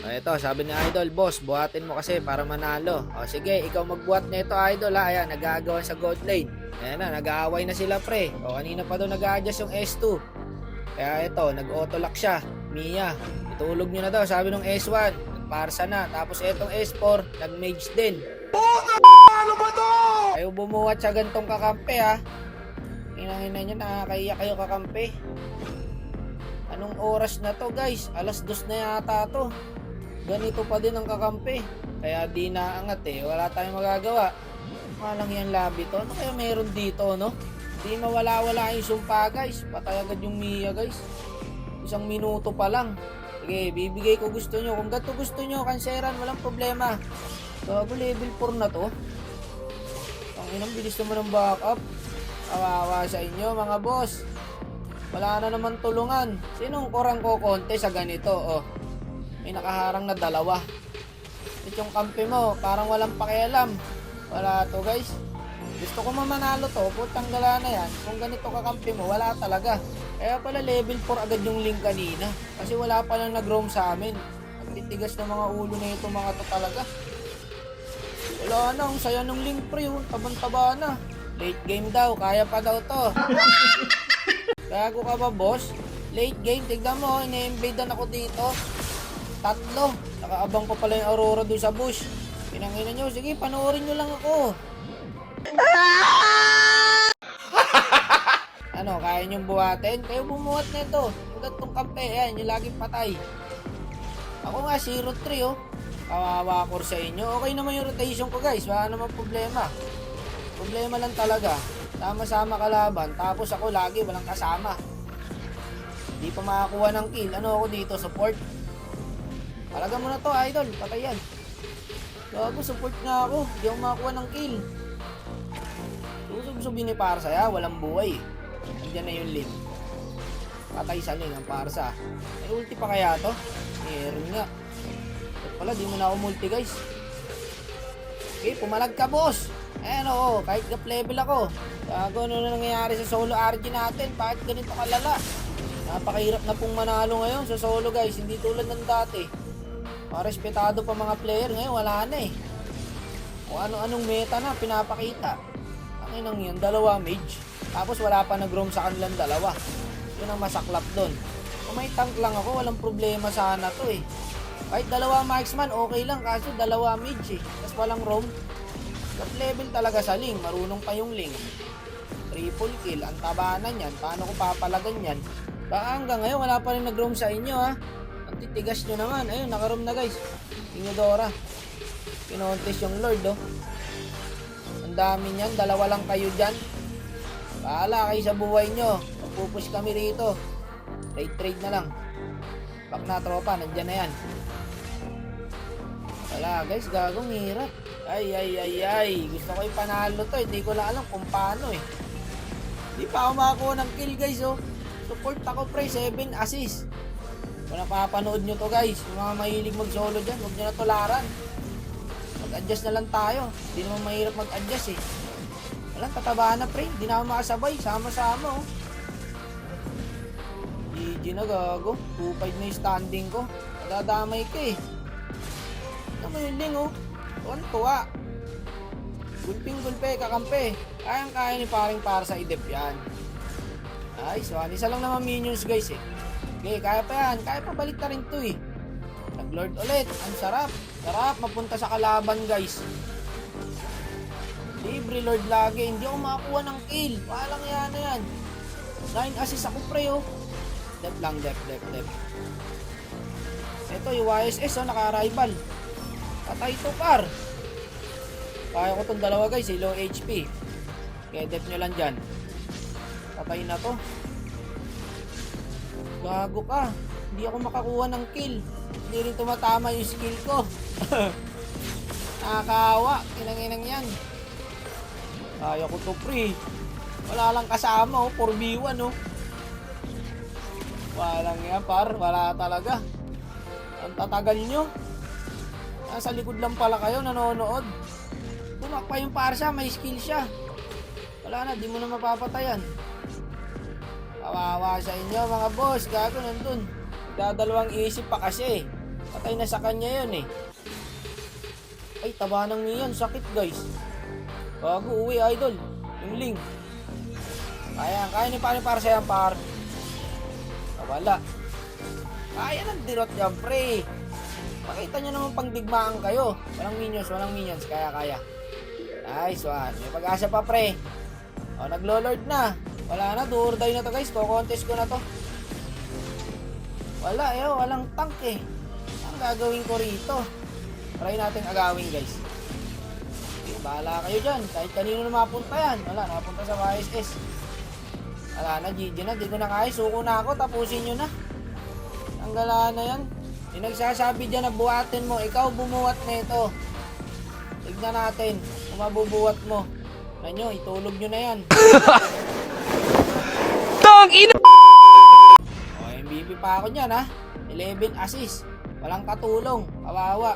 Ito, sabi ni Idol, boss, buhatin mo kasi para manalo. O sige, ikaw magbuhat nito, Idol ha. Ayan, nag-aagawan sa gold lane. Ayan na, nag-aaway na sila pre. O kanina pa daw nag-a-adjust yung S2. Kaya ito, nag-auto lock siya. Mia, itulog nyo na daw, sabi ng S1. Nagparsa na. Tapos itong S4, nag-mage din. Ano ba to? Kayo bumuhat sa gantong kakampi ha. Inangina nyo, nakakaiyak kayo kakampi. Anong oras na to guys? Alas 2 na yata to. Ganito pa din ang kakampi. Kaya di naangat eh. Wala tayong magagawa. Malang yan labi to. Ano kaya meron dito no? Di mawala-wala yung sumpa guys. Patay agad yung Mia guys. 1 minuto pa lang. Sige, bibigay ko gusto nyo. Kung gato gusto nyo, kanseran, walang problema. Gago, level 4 na to. Ang inang bilis naman ng backup. Kawawa sa inyo mga boss. Wala na naman tulungan. Sinong korang kokonte sa ganito? Oh, may nakaharang na 2. Ito yung kampi mo, parang walang pakialam. Wala to guys. Gusto ko mamanalo to, putang gala na yan. Kung ganito kakampi mo, wala talaga. Kaya pala level 4 agad yung link kanina. Kasi wala pa lang nag-roam sa amin. Ang titigas ng mga ulo na ito mga to talaga. Wala na, ang saya ng link pre, tabang-taba na. Late game daw, kaya pa daw to. Gago ka ba boss? Late game, tignan mo, ine-invadean ako dito. 3. Nakaabang ko pala yung Aurora doon sa bush. Pinangina nyo, sige panoorin nyo lang ako. Ano, kaya nyong buhatin? Kayo bumuhat na ito. Yung gantong kampe, yan, yung laging patay. Ako nga, 0-3 oh. Kawawa ko sa inyo. Okay naman yung rotation ko guys, wala naman problema. Problema lang talaga. Sama-sama kalaban, tapos ako lagi walang kasama. Hindi pa makakuha ng kill. Ano ako dito, support? Talaga mo na to, idol. Patay yan. Gago, support nga ako. Hindi ako makakuha ng kill. Susub-subi ni Parsa, ya. Walang buhay. Andiyan na yung link. Patay sa link ang Parsa. May ulti pa kaya to? Meron nga. At pala, di mo na ako multi, guys. Okay, pumalag ka, boss. Ayan oo, kahit gap level ako. Gago, ano na nangyayari sa solo RG natin? Bakit ganito kalala? Napakahirap na pong manalo ngayon sa solo guys. Hindi tulad ng dati. Respetado pa mga player. Ngayon wala na eh. Kung ano-anong meta na pinapakita. Ang inang yan, 2 mage. Tapos wala pa nag-roam sa kanilang 2. Yun ang masaklap doon. Kung may tank lang ako, walang problema sana to eh. Kahit 2 marksman, okay lang. Kaso 2 mage eh. Tapos walang roam. Gap level talaga sa Ling. Marunong pa yung Ling. Triple kill. Ang tabanan yan. Paano ko papalagan yan? Baka hanggang ngayon wala pa rin nag-roam sa inyo ha. Ang titigas nyo naman. Ayun, naka-roam na guys. Inodora. Pinontes yung Lord oh. Ang dami niyan. 2 lang kayo dyan. Bahala kayo sa buhay nyo. Magpupush kami rito. Trade na lang. Back na tropa. Nandyan na yan. Wala guys. Gagong hirap. Ay. Gusto ko yung panalo to. Hindi ko lang alam kung paano eh. Hindi pa ako makakuha ng kill guys oh. Support ako pre, 7 assist. Kung napapanood nyo to guys, yung mga mahilig mag solo dyan, huwag nyo na tularan. Mag-adjust na lang tayo. Hindi naman mahirap mag-adjust eh. Walang tatabahan na pre, hindi na ako makasabay. Sama-sama oh. GG na gago. 2-5 na yung standing ko. Nadadamay ka eh. Ano mo yung ling oh. Tuwan-tuwa. Gulping-gulpe, kakampi. Kayang-kaya ni paring para sa idep yan. Ay, so isa lang naman minions guys eh. Okay, kaya pa yan. Kaya pa balik na rin to eh. Nag-lord ulit. Ang sarap. Sarap mapunta sa kalaban guys. Libre lord lagi. Hindi ako makakuha ng kill. Walang yan na yan. 9 assist ako pre oh. Dep lang, dep. Ito yung YSS oh, naka-arrival. Patay to par. Kaya ko tong 2 guys eh, low HP. Kaya dep nyo lang dyan. Patay na to. Gago ka. Hindi ako makakuha ng kill. Hindi rin tumatama yung skill ko. Nakakawa. Kinanginang yan. Kaya ko to pre. Wala lang kasama oh. 4v1 oh. Walang yan par. Wala talaga. Ang tatagal nyo. Nasa likod lang pala kayo nanonood. Tumakpa yung Parsa. May skill siya. Wala na. Di mo na mapapatayan. Kawawa sa inyo mga boss. Gago nandun. Dadalawang isip pa kasi. Patay na sa kanya yan eh. Ay, taba ng niyan. Sakit guys. Bago uwi idol. Yung Ling. Kaya ni para sa yan par. Wala. Kaya ng dirot yan pre. Pakita nyo naman pang digmaan kayo. Walang minions. Kaya. Nice one. May pag-asa pa pre. O, naglo-lord na. Wala na, do or die na to guys. Ko-contest ko na to. Wala walang tank eh. Ang gagawin ko rito. Try natin agawin guys. Okay, bahala kayo dyan. Kahit kanino na mapunta yan. Wala, napunta sa YSS. Wala na, GG na. Di ko na kaya. Suko na ako. Tapusin nyo na. Ang gala na yan. Yung nagsasabi dyan na buhatin mo. Ikaw bumuhat na ito. Tignan natin kung mabubuhat mo. Nyo, itulog nyo na yan. Tang ina! O, MVP pa ako dyan ha. 11 assist. Walang katulong. Kawawa.